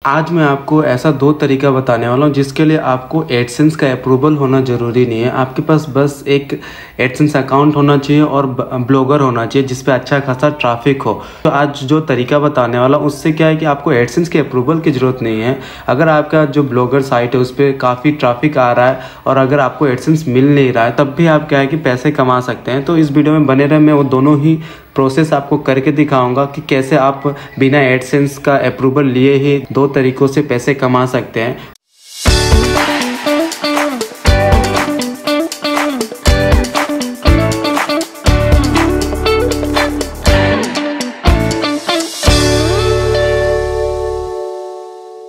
आज मैं आपको ऐसा 2 तरीका बताने वाला हूँ जिसके लिए आपको एडसेंस का अप्रूवल होना ज़रूरी नहीं है। आपके पास बस एक एडसेंस अकाउंट होना चाहिए और ब्लॉगर होना चाहिए जिस पे अच्छा खासा ट्रैफिक हो। तो आज जो तरीका बताने वाला हूँ उससे क्या है कि आपको एडसेंस के अप्रूवल की ज़रूरत नहीं है। अगर आपका जो ब्लॉगर साइट है उस पर काफ़ी ट्रैफिक आ रहा है और अगर आपको एडसेंस मिल नहीं रहा है तब भी आप क्या है कि पैसे कमा सकते हैं। तो इस वीडियो में बने रहे, मैं वो दोनों ही प्रोसेस आपको करके दिखाऊंगा कि कैसे आप बिना एडसेंस का अप्रूवल लिए ही 2 तरीकों से पैसे कमा सकते हैं।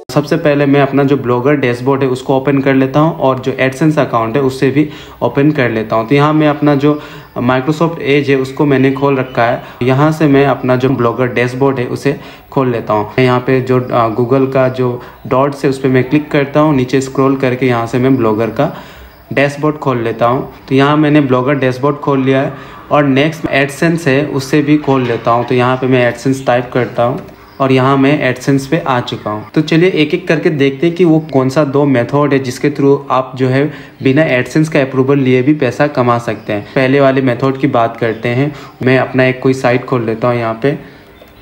सबसे पहले मैं अपना जो ब्लॉगर डैशबोर्ड है उसको ओपन कर लेता हूं और जो एडसेंस अकाउंट है उससे भी ओपन कर लेता हूं। तो यहाँ मैं अपना जो माइक्रोसॉफ्ट एज है उसको मैंने खोल रखा है। यहाँ से मैं अपना जो ब्लॉगर डैशबोर्ड है उसे खोल लेता हूँ। यहाँ पे जो गूगल का जो डॉट्स है उस पर मैं क्लिक करता हूँ, नीचे स्क्रॉल करके यहाँ से मैं ब्लॉगर का डैशबोर्ड खोल लेता हूँ। तो यहाँ मैंने ब्लॉगर डैशबोर्ड खोल लिया है और नेक्स्ट एडसेंस है उससे भी खोल लेता हूँ। तो यहाँ पे मैं एडसेंस टाइप करता हूँ और यहाँ मैं एडसेंस पे आ चुका हूँ। तो चलिए एक एक करके देखते हैं कि वो कौन सा 2 मेथड है जिसके थ्रू आप जो है बिना एडसेंस का अप्रूवल लिए भी पैसा कमा सकते हैं। पहले वाले मेथड की बात करते हैं। मैं अपना एक कोई साइट खोल लेता हूँ यहाँ पे।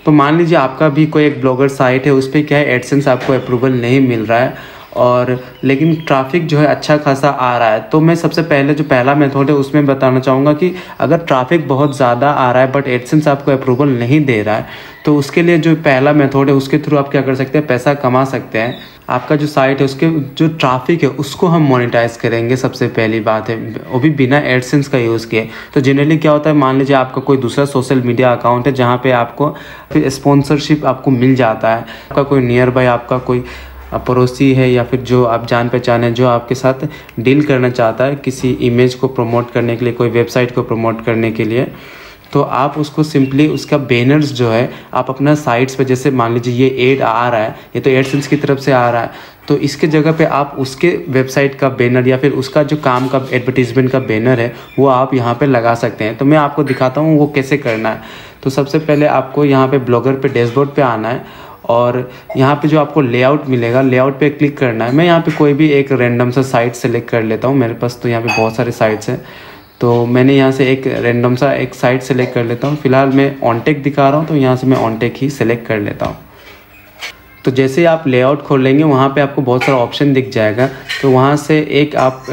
तो मान लीजिए आपका भी कोई एक ब्लॉगर साइट है, उस पर क्या है एडसेंस आपको अप्रूवल नहीं मिल रहा है और लेकिन ट्रैफिक जो है अच्छा खासा आ रहा है। तो मैं सबसे पहले जो पहला मेथड है उसमें बताना चाहूँगा कि अगर ट्रैफिक बहुत ज़्यादा आ रहा है बट एडसेंस आपको अप्रूवल नहीं दे रहा है तो उसके लिए जो पहला मेथड है उसके थ्रू आप क्या कर सकते हैं, पैसा कमा सकते हैं। आपका जो साइट है उसके जो ट्रैफिक है उसको हम मोनेटाइज करेंगे। सबसे पहली बात है वो भी बिना एडसेंस का यूज़ किए। तो जनरली क्या होता है, मान लीजिए आपका कोई दूसरा सोशल मीडिया अकाउंट है जहाँ पे आपको फिर स्पॉन्सरशिप आपको मिल जाता है। आपका कोई नियर बाय आपका कोई पड़ोसी है या फिर जो आप जान पहचान है जो आपके साथ डील करना चाहता है किसी इमेज को प्रमोट करने के लिए, कोई वेबसाइट को प्रमोट करने के लिए, तो आप उसको सिंपली उसका बैनर्स जो है आप अपना साइट्स पे, जैसे मान लीजिए ये एड आ रहा है, ये तो एडसेंस की तरफ से आ रहा है, तो इसके जगह पे आप उसके वेबसाइट का बैनर या फिर उसका जो काम का एडवर्टीजमेंट का बैनर है वो आप यहाँ पे लगा सकते हैं। तो मैं आपको दिखाता हूँ वो कैसे करना है। तो सबसे पहले आपको यहाँ पे ब्लॉगर पे डैशबोर्ड पे आना है और यहाँ पे जो आपको लेआउट मिलेगा, लेआउट पे क्लिक करना है। मैं यहाँ पे कोई भी एक रैंडम सा साइट सेलेक्ट कर लेता हूँ। मेरे पास तो यहाँ पे बहुत सारे साइट्स हैं, तो मैंने यहाँ से एक रैंडम सा एक साइट सेलेक्ट कर लेता हूँ। फिलहाल मैं ऑनटेक दिखा रहा हूँ तो यहाँ से मैं ऑनटेक ही सेलेक्ट कर लेता हूँ। तो जैसे ही आप लेआउट खोलेंगे वहाँ पे आपको बहुत सारा ऑप्शन दिख जाएगा। तो वहाँ से एक आप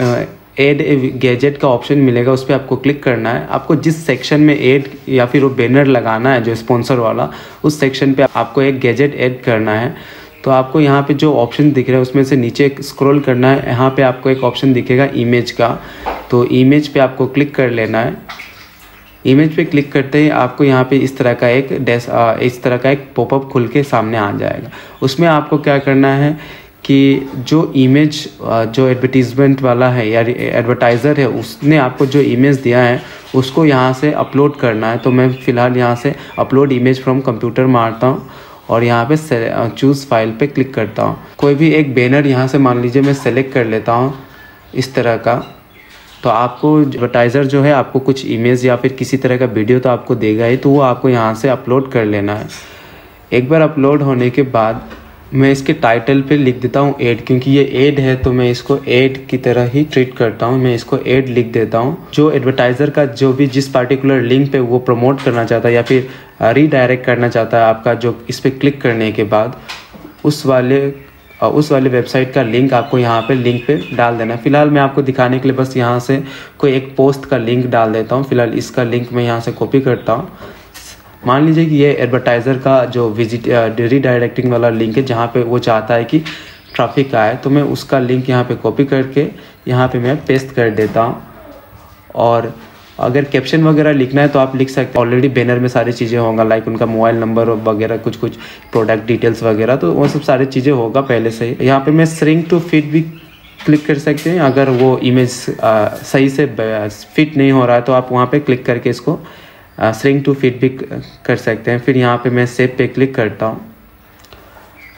एड गैजेट का ऑप्शन मिलेगा, उस पर आपको क्लिक करना है। आपको जिस सेक्शन में एड या फिर वो बैनर लगाना है जो स्पॉन्सर वाला, उस सेक्शन पे आपको एक गैजेट ऐड करना है। तो आपको यहाँ पे जो ऑप्शन दिख रहा है उसमें से नीचे स्क्रॉल करना है। यहाँ पे आपको एक ऑप्शन दिखेगा इमेज का, तो इमेज पे आपको क्लिक कर लेना है। इमेज पे क्लिक करते ही आपको यहाँ पे इस तरह का एक पॉपअप खुल के सामने आ जाएगा। उसमें आपको क्या करना है कि जो इमेज जो एडवर्टीजमेंट वाला है या एडवर्टाइज़र है उसने आपको जो इमेज दिया है उसको यहाँ से अपलोड करना है। तो मैं फ़िलहाल यहाँ से अपलोड इमेज फ्रॉम कंप्यूटर मारता हूँ और यहाँ पे चूज़ फाइल पे क्लिक करता हूँ। कोई भी एक बैनर यहाँ से मान लीजिए मैं सेलेक्ट कर लेता हूँ इस तरह का। तो आपको एडवर्टाइज़र जो है आपको कुछ इमेज या फिर किसी तरह का वीडियो तो आपको देगा ही, तो वो आपको यहाँ से अपलोड कर लेना है। एक बार अपलोड होने के बाद मैं इसके टाइटल पे लिख देता हूँ एड, क्योंकि ये एड है तो मैं इसको एड की तरह ही ट्रीट करता हूँ। मैं इसको एड लिख देता हूँ। जो एडवर्टाइज़र का जो भी जिस पार्टिकुलर लिंक पे वो प्रमोट करना चाहता है या फिर रीडायरेक्ट करना चाहता है आपका जो इस पर क्लिक करने के बाद उस वाले वेबसाइट का लिंक आपको यहाँ पे लिंक पे डाल देना है। फिलहाल मैं आपको दिखाने के लिए बस यहाँ से कोई एक पोस्ट का लिंक डाल देता हूँ। फिलहाल इसका लिंक मैं यहाँ से कॉपी करता हूँ। मान लीजिए कि ये एडवर्टाइज़र का जो रीडायरेक्टिंग वाला लिंक है जहाँ पे वो चाहता है कि ट्रैफिक आए, तो मैं उसका लिंक यहाँ पे कॉपी करके यहाँ पे मैं पेस्ट कर देता हूँ। और अगर कैप्शन वगैरह लिखना है तो आप लिख सकते हैं। ऑलरेडी बैनर में सारी चीज़ें होंगे, लाइक उनका मोबाइल नंबर वगैरह, कुछ प्रोडक्ट डिटेल्स वगैरह, तो वो सब सारी चीज़ें होगा पहले से ही। यहाँ पे मैं श्रिंक टू फिट भी क्लिक कर सकते हैं। अगर वो इमेज सही से फिट नहीं हो रहा है तो आप वहाँ पे क्लिक करके इसको श्रिंक टू फिट भी कर सकते हैं। फिर यहाँ पे मैं सेव पे क्लिक करता हूँ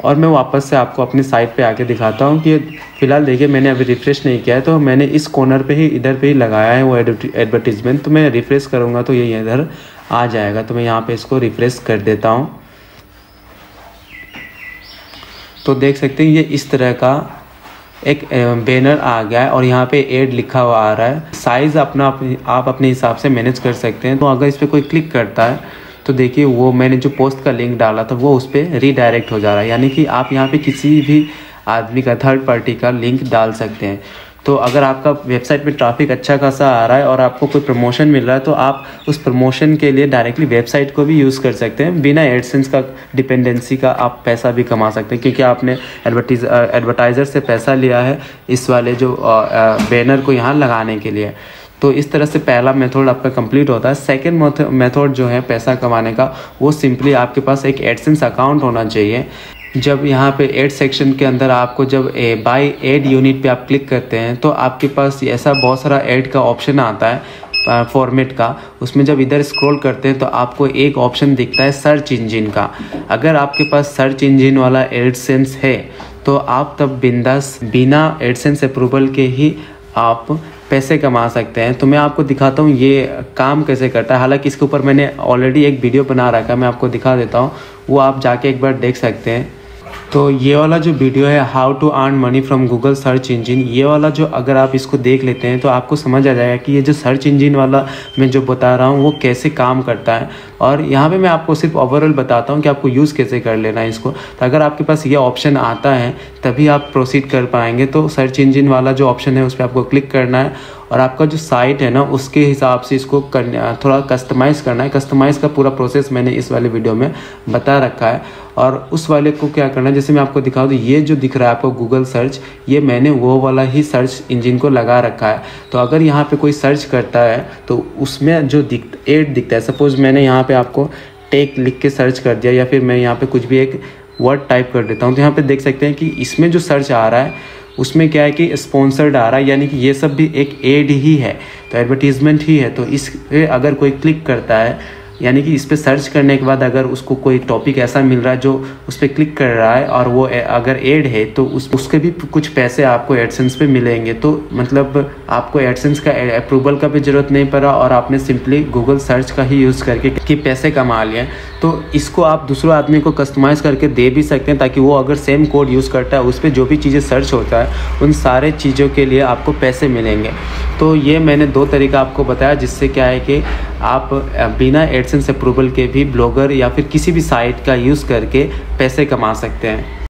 और मैं वापस से आपको अपनी साइट पे आके दिखाता हूँ कि फ़िलहाल देखिए मैंने अभी रिफ़्रेश नहीं किया है, तो मैंने इस कॉर्नर पे ही इधर पे ही लगाया है वो एडवर्टीजमेंट। तो मैं रिफ़्रेश करूँगा तो ये इधर आ जाएगा। तो मैं यहाँ पे इसको रिफ़्रेश कर देता हूँ। तो देख सकते हैं ये इस तरह का एक बैनर आ गया है और यहाँ पे ऐड लिखा हुआ आ रहा है। साइज़ आप अपने हिसाब से मैनेज कर सकते हैं। तो अगर इस पर कोई क्लिक करता है तो देखिए वो मैंने जो पोस्ट का लिंक डाला था वो उस पर रीडायरेक्ट हो जा रहा है, यानी कि आप यहाँ पे किसी भी आदमी का थर्ड पार्टी का लिंक डाल सकते हैं। तो अगर आपका वेबसाइट पे ट्रैफिक अच्छा खासा आ रहा है और आपको कोई प्रमोशन मिल रहा है तो आप उस प्रमोशन के लिए डायरेक्टली वेबसाइट को भी यूज़ कर सकते हैं। बिना एडसेंस का डिपेंडेंसी का आप पैसा भी कमा सकते हैं, क्योंकि आपने एडवर्टाइज़र से पैसा लिया है इस वाले जो बैनर को यहाँ लगाने के लिए। तो इस तरह से पहला मेथड आपका कंप्लीट होता है। सेकंड मेथड जो है पैसा कमाने का, वो सिंपली आपके पास एक एडसेंस अकाउंट होना चाहिए। जब यहाँ पे एड सेक्शन के अंदर आपको जब बाय एड यूनिट पे आप क्लिक करते हैं तो आपके पास ऐसा बहुत सारा एड का ऑप्शन आता है फॉर्मेट का। उसमें जब इधर स्क्रॉल करते हैं तो आपको एक ऑप्शन दिखता है सर्च इंजन का। अगर आपके पास सर्च इंजन वाला एडसेंस है तो आप तब बिंदास बिना एडसेंस अप्रूवल के ही आप पैसे कमा सकते हैं। तो मैं आपको दिखाता हूँ ये काम कैसे करता है। हालांकि इसके ऊपर मैंने ऑलरेडी एक वीडियो बना रखा है, मैं आपको दिखा देता हूँ, वो आप जाके एक बार देख सकते हैं। तो ये वाला जो वीडियो है how to earn money from Google search engine, ये वाला जो अगर आप इसको देख लेते हैं तो आपको समझ आ जाएगा कि ये जो सर्च इंजन वाला मैं जो बता रहा हूँ वो कैसे काम करता है। और यहाँ पे मैं आपको सिर्फ ओवरऑल बताता हूँ कि आपको यूज़ कैसे कर लेना है इसको। तो अगर आपके पास ये ऑप्शन आता है तभी आप प्रोसीड कर पाएंगे। तो सर्च इंजन वाला जो ऑप्शन है उस पर आपको क्लिक करना है और आपका जो साइट है ना उसके हिसाब से इसको थोड़ा कस्टमाइज़ करना है। कस्टमाइज़ का पूरा प्रोसेस मैंने इस वाले वीडियो में बता रखा है। और उस वाले को क्या करना है, जैसे मैं आपको दिखाऊँ तो ये जो दिख रहा है आपको गूगल सर्च, ये मैंने वो वाला ही सर्च इंजन को लगा रखा है। तो अगर यहाँ पे कोई सर्च करता है तो उसमें जो एड दिखता है, सपोज़ मैंने यहाँ पे आपको टेक लिख के सर्च कर दिया या फिर मैं यहाँ पे कुछ भी एक वर्ड टाइप कर देता हूँ तो यहाँ पे देख सकते हैं कि इसमें जो सर्च आ रहा है उसमें क्या है कि स्पॉन्सर्ड आ रहा है, यानी कि ये सब भी एक एड ही है, तो एडवर्टीजमेंट ही है। तो इस पे अगर कोई क्लिक करता है, यानी कि इस पर सर्च करने के बाद अगर उसको कोई टॉपिक ऐसा मिल रहा है जो उस पर क्लिक कर रहा है और वो अगर एड है तो उसके भी कुछ पैसे आपको एडसेंस पे मिलेंगे। तो मतलब आपको एडसेंस का अप्रूवल का भी ज़रूरत नहीं पड़ा और आपने सिंपली गूगल सर्च का ही यूज़ करके कि पैसे कमा लिए। तो इसको आप दूसरे आदमी को कस्टमाइज़ करके दे भी सकते हैं ताकि वो अगर सेम कोड यूज़ करता है उस पर जो भी चीज़ें सर्च होता है उन सारे चीज़ों के लिए आपको पैसे मिलेंगे। तो ये मैंने 2 तरीका आपको बताया जिससे क्या है कि आप बिना एडसेंस अप्रूवल के भी ब्लॉगर या फिर किसी भी साइट का यूज़ करके पैसे कमा सकते हैं।